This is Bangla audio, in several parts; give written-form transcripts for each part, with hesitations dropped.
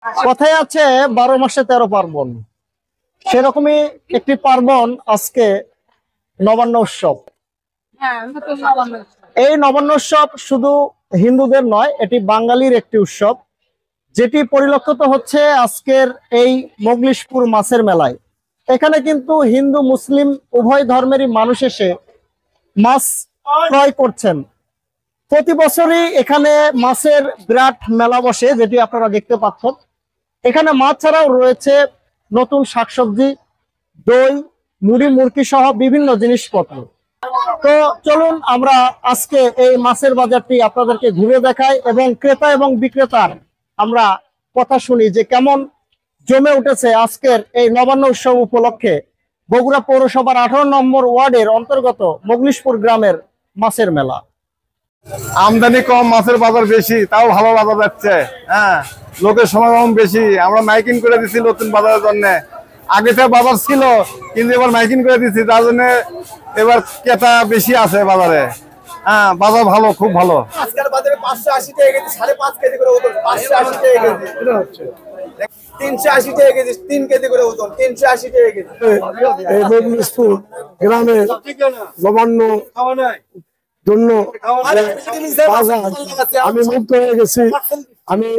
কথায় আছে 12 মাসে 13 পার্বণ, সেরকমই একটি পার্বণ আজকে নবান্ন উৎসব। এই নবান্ন উৎসব শুধু হিন্দুদের নয়, এটি বাঙালির একটি উৎসব, যেটি পরিলক্ষিত হচ্ছে আজকের এই মোগলিশপুর মাছের মেলায়। এখানে কিন্তু হিন্দু মুসলিম উভয় ধর্মেরই মানুষ এসে মাছ ক্রয় করছেন। প্রতি বছরই এখানে মাছের বিরাট মেলা বসে, যেটি আপনারা দেখতে পাচ্ছেন। এখানে মাছ ছাড়াও রয়েছে নতুন শাকসবজি, দই, মুড়ি মুরগি সহ বিভিন্ন জিনিসপত্র। তো চলুন আমরা আজকে এই মাছের বাজারটি আপনাদেরকে ঘুরে দেখাই এবং ক্রেতা এবং বিক্রেতার আমরা কথা শুনি যে কেমন জমে উঠেছে আজকের এই নবান্ন উৎসব উপলক্ষে বগুড়া পৌরসভার 18 নম্বর ওয়ার্ডের অন্তর্গত মোগলিশপুর গ্রামের মাছের মেলা। আমদানি কম, মাছের বাজার বেশি, তাও ভালো বাজার যাচ্ছে। হ্যাঁ, লোকের সমাগম বেশি। আমরা মাইকিং করে দিচ্ছি নতুন বাজারের জন্য। আগে তো বাজার ছিল, কিন্তু এবার মাইকিং করে দিচ্ছি, তার জন্য এবার ক্রেতা বেশি আছে বাজারে। হ্যাঁ, বাজার ভালো, খুব ভালো। আজকের বাজারে 580 টাকা কেজি, 5.5 কেজি করে ওজন, 580 টাকা কেজি। এটা হচ্ছে 380 টাকা কেজি, 3 কেজি করে ওজন, 380 টাকা কেজি। এই মোগলিশপুর গ্রামে নবান্ন জন্য বাজার আমি মুক্ত হয়ে গেছি। আমি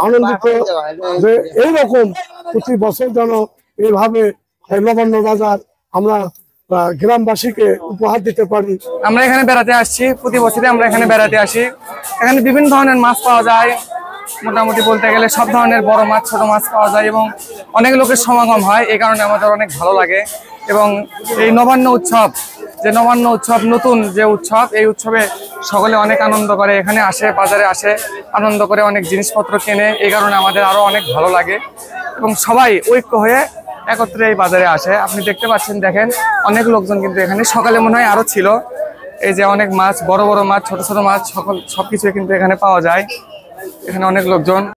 আনন্দিত যে এইরকম প্রতি বছর যেন এইভাবে নবান্ন বাজার আমরা গ্রামবাসীকে উপহার দিতে পারি। আমরা এখানে বেড়াতে আসছি, প্রতি বছরই আমরা এখানে বেড়াতে আসি। এখানে বিভিন্ন ধরনের মাছ পাওয়া যায়, মোটামুটি বলতে গেলে সব ধরনের বড় মাছ ছোট মাছ পাওয়া যায় এবং অনেক লোকের সমাগম হয়। এই কারণে আমাদের অনেক ভালো লাগে। এবং এই নবান্ন উৎসব, যে নবান্ন উৎসব নতুন যে উৎসব, এই উৎসবে সকলে অনেক আনন্দ করে, এখানে আসে, বাজারে আসে, আনন্দ করে অনেক জিনিসপত্র কেনে। এই কারণে আমাদের আরো অনেক ভালো লাগে এবং সবাই ঐক্য হয়ে একত্রে এই বাজারে আসে। আপনি দেখতে পাচ্ছেন, দেখেন অনেক লোকজন কিন্তু এখানে, সকালে মনে হয় আরো ছিল। এই যে অনেক মাছ, বড় বড় মাছ, ছোট ছোট মাছ, সবকিছু কিন্তু এখানে পাওয়া যায়। এখানে অনেক লোকজন।